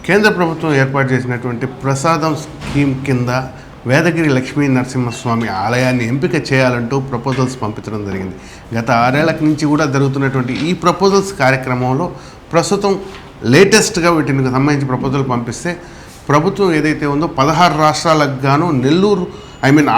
కేంద్ర ప్రభుత్వం ఏర్పాటు చేసినటువంటి ప్రసాదం స్కీమ్ కింద వేదగిరి లక్ష్మీ నరసింహస్వామి ఆలయాన్ని ఎంపిక చేయాలంటూ ప్రపోజల్స్ పంపించడం జరిగింది. గత 6 ఏళ్ల నుంచి కూడా జరుగుతున్నటువంటి ఈ ప్రపోజల్స్ కార్యక్రమంలో ప్రస్తుతం లేటెస్ట్గా వీటికి సంబంధించి ప్రపోజల్ పంపిస్తే ప్రభుత్వం ఏదైతే ఉందో 16 రాష్ట్రాలకు గాను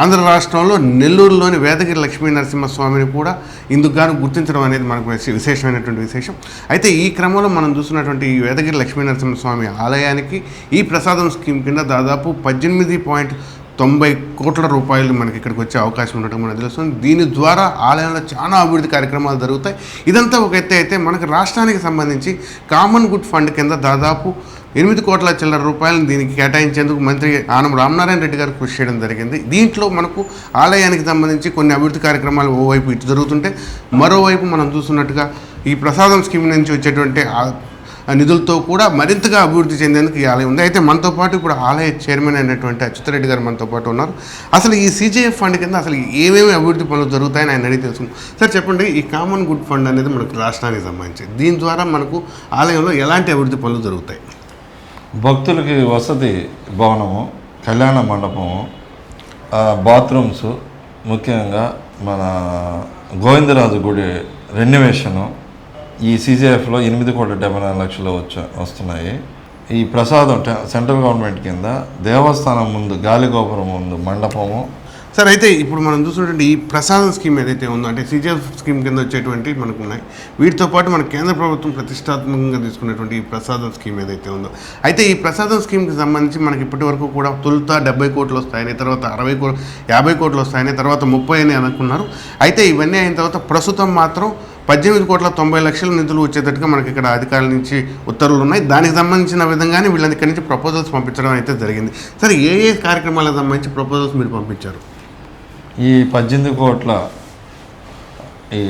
ఆంధ్ర రాష్ట్రంలో నెల్లూరులోని వేదగిరి లక్ష్మీ నరసింహస్వామిని కూడా ఇందుకు గాను గుర్తించడం అనేది మనకు విశేషమైనటువంటి విశేషం. అయితే ఈ క్రమంలో మనం చూస్తున్నటువంటి ఈ వేదగిరి లక్ష్మీ నరసింహస్వామి ఆలయానికి ఈ ప్రసాదం స్కీమ్ కింద దాదాపు 18.90 కోట్ల రూపాయలు మనకి ఇక్కడికి వచ్చే అవకాశం ఉన్నట్టు మనకు తెలుస్తుంది. దీని ద్వారా ఆలయంలో చాలా అభివృద్ధి కార్యక్రమాలు జరుగుతాయి. ఇదంతా ఒక ఎత్తే అయితే మనకు రాష్ట్రానికి సంబంధించి కామన్ గుడ్ ఫండ్ కింద దాదాపు 8 కోట్ల చిల్లర రూపాయలను దీనికి కేటాయించేందుకు మంత్రి ఆనం రామనారాయణ రెడ్డి గారు కృషి చేయడం జరిగింది. దీంట్లో మనకు ఆలయానికి సంబంధించి కొన్ని అభివృద్ధి కార్యక్రమాలు ఓవైపు ఇటు జరుగుతుంటే, మరోవైపు మనం చూస్తున్నట్టుగా ఈ ప్రసాదం స్కీమ్ నుంచి వచ్చేటువంటి నిధులతో కూడా మరింతగా అభివృద్ధి చెందేందుకు ఈ ఆలయం ఉంది. అయితే మనతో పాటు ఇప్పుడు ఆలయ చైర్మన్ అయినటువంటి అచ్యుతరెడ్డి గారు మనతో పాటు ఉన్నారు. అసలు ఈ CGF ఫండ్ కింద అసలు ఏమేమి అభివృద్ధి పనులు జరుగుతాయని ఆయన అడిగి తెలుసుకుందాం. సార్ చెప్పండి, ఈ కామన్ గుడ్ ఫండ్ అనేది మనకు రాష్ట్రానికి సంబంధించి దీని ద్వారా మనకు ఆలయంలో ఎలాంటి అభివృద్ధి పనులు జరుగుతాయి? భక్తులకి వసతి భవనము, కళ్యాణ మండపము, బాత్రూమ్స్, ముఖ్యంగా మన గోవిందరాజు గుడి రెన్యువేషను ఈ CGFలో 8,74,00,000 వస్తున్నాయి. ఈ ప్రసాదం సెంట్రల్ గవర్నమెంట్ కింద దేవస్థానం ముందు గాలిగోపురం ముందు మండపము. సార్, అయితే ఇప్పుడు మనం చూసినటువంటి ఈ ప్రసాదం స్కీమ్ ఏదైతే ఉందో, అంటే CGF స్కీమ్ కింద వచ్చేటువంటి మనకు ఉన్నాయి. వీటితో పాటు మన కేంద్ర ప్రభుత్వం ప్రతిష్టాత్మకంగా తీసుకున్నటువంటి ఈ ప్రసాదం స్కీమ్ ఏదైతే ఉందో, అయితే ఈ ప్రసాదం స్కీమ్కి సంబంధించి మనకి ఇప్పటి వరకు కూడా తొలుత 70 కోట్లు వస్తాయని, తర్వాత 50 కోట్లు వస్తాయని, తర్వాత 30 అని అనుకున్నారు. అయితే ఇవన్నీ అయిన తర్వాత ప్రస్తుతం మాత్రం 18,90,00,000 నిధులు వచ్చేటట్టుగా మనకి ఇక్కడ అధికారుల నుంచి ఉత్తర్వులు ఉన్నాయి. దానికి సంబంధించిన విధంగానే వీళ్ళని ఇక్కడి నుంచి ప్రపోజల్స్ పంపించడం అయితే జరిగింది. సరే, ఏ కార్యక్రమాలకు సంబంధించి ప్రపోజల్స్ మీరు పంపించారు? ఈ 18 కోట్ల ఈ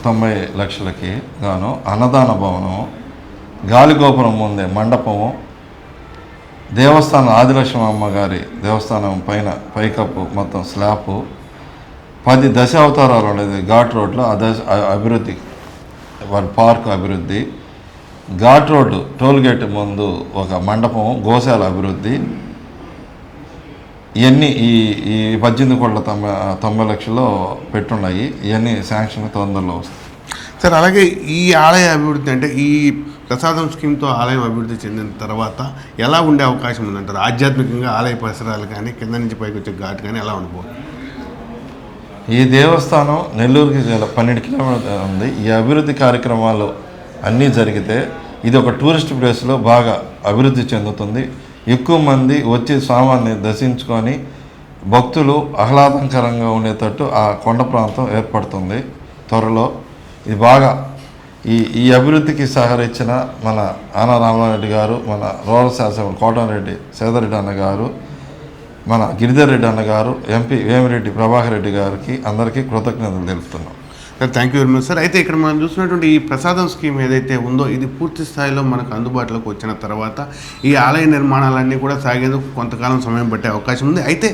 90,00,000కి గాను అన్నదాన భవనము, గాలిగోపురం ముందే మండపము, దేవస్థానం ఆదిలక్ష్మి అమ్మగారి దేవస్థానం పైన పైకప్పు మొత్తం స్లాపు, 10 దశావతారాలు ఉండేది ఘాట్ రోడ్లో అభివృద్ధి, వాళ్ళ పార్క్ అభివృద్ధి, ఘాట్ రోడ్డు టోల్గేట్ ముందు ఒక మండపం, గోశాల అభివృద్ధి, ఇవన్నీ ఈ 18,90,00,000 పెట్టున్నాయి. ఇవన్నీ శాంక్షన్ తొందరలో వస్తాయి. సార్, అలాగే ఈ ఆలయ అభివృద్ధి అంటే ఈ ప్రసాదం స్కీమ్తో ఆలయం అభివృద్ధి చెందిన తర్వాత ఎలా ఉండే అవకాశం ఉందంటారు? ఆధ్యాత్మికంగా ఆలయ పరిసరాలు కానీ, కింద నుంచి పైకి వచ్చే ఘాట్ కానీ ఎలా ఉండిపోతుంది? ఈ దేవస్థానం నెల్లూరుకి 12 కిలోమీటర్లు ఉంది. ఈ అభివృద్ధి కార్యక్రమాలు అన్నీ జరిగితే ఇది ఒక టూరిస్ట్ ప్లేస్లో బాగా అభివృద్ధి చెందుతుంది. ఎక్కువ మంది వచ్చి స్వామిని దర్శించుకొని భక్తులు ఆహ్లాదకరంగా ఉండేటట్టు ఆ కొండ ప్రాంతం ఏర్పడుతుంది త్వరలో. ఇది బాగా ఈ అభివృద్ధికి సహకరించిన మన ఆన రామనారాయణ గారు, మన రూరల్ శాసన కోటమిరెడ్డి సేదరెడ్డి అన్న గారు, మన గిరిధర్ రెడ్డి అన్న గారు, ఎంపీ వేమిరెడ్డి ప్రభాకర్ రెడ్డి గారికి అందరికీ కృతజ్ఞతలు తెలుపుతున్నాం. Sir, thank you very much sir. అయితే ఇక్కడ మనం చూసినటువంటి ఈ ప్రసాదం స్కీమ్ ఏదైతే ఉందో, ఇది పూర్తి స్థాయిలో మనకు అందుబాటులోకి వచ్చిన తర్వాత ఈ ఆలయ నిర్మాణాలన్నీ కూడా సాగేందుకు కొంతకాలం సమయం పట్టే అవకాశం ఉంది. అయితే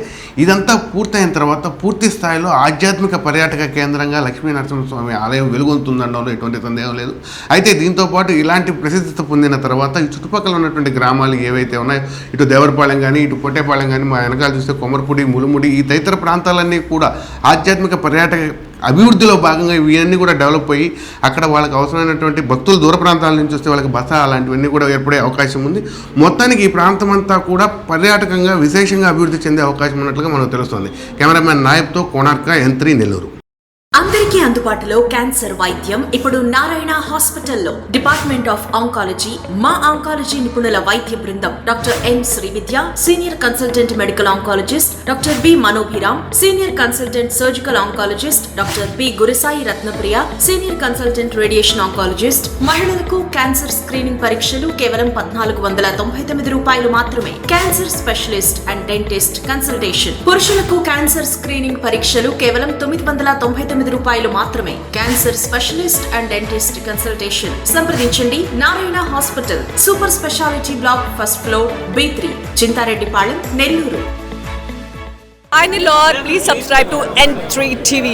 ఇదంతా పూర్తయిన తర్వాత పూర్తి స్థాయిలో ఆధ్యాత్మిక పర్యాటక కేంద్రంగా లక్ష్మీ నరసింహస్వామి ఆలయం వెలుగొందుతుందనడంలో ఎటువంటి సందేహం లేదు. అయితే దీంతోపాటు ఇలాంటి ప్రసిద్ధత పొందిన తర్వాత ఈ చుట్టుపక్కల ఉన్నటువంటి గ్రామాలు ఏవైతే ఉన్నాయో, ఇటు దేవరపాలెం కానీ, ఇటు పొట్టేపాలెం కానీ, మా వెనకాల చూస్తే కొమరపూడి, ములుముడి, ఈ తదితర ప్రాంతాలన్నీ కూడా ఆధ్యాత్మిక పర్యాటక అభివృద్ధిలో భాగంగా ఇవన్నీ కూడా డెవలప్ అయ్యి అక్కడ వాళ్ళకి అవసరమైనటువంటి భక్తులు దూర ప్రాంతాల నుంచి వస్తే వాళ్ళకి బస అలాంటివన్నీ కూడా ఏర్పడే అవకాశం ఉంది. మొత్తానికి ఈ ప్రాంతం అంతా కూడా పర్యాటకంగా విశేషంగా అభివృద్ధి చెందే అవకాశం ఉన్నట్లుగా మనకు తెలుస్తుంది. కెమెరామ్యాన్ నాయబ్తో కోనార్క, N3 నెల్లూరు. అందరికీ అందుబాటులో క్యాన్సర్ వైద్యం ఇప్పుడు నారాయణ హాస్పిటల్లో. డిపార్ట్మెంట్ ఆఫ్ ఆంకాలజీ, మా ఆంకాలజీ నిపుణుల వైద్య బృందం, doctor N Srividya, senior consultant medical oncologist, doctor B Manobhiram, senior consultant surgical oncologist, doctor B Gurusai Ratnapriya, senior consultant radiation oncologist. మహిళలకు క్యాన్సర్ స్క్రీనింగ్ పరీక్షలు కేవలం 1,499 రూపాయలు మాత్రమే. Cancer specialist and dentist consultation. పురుషులకు క్యాన్సర్ స్క్రీనింగ్ పరీక్షలు కేవలం 999 రూపాయలు మాత్రమే. Cancer specialist and dentist consultation సంప్రదించండి. Narayana hospital, super speciality block, first floor, B3, Chintareddypalem, Nellore. Hi Nilor, please subscribe to N3 TV.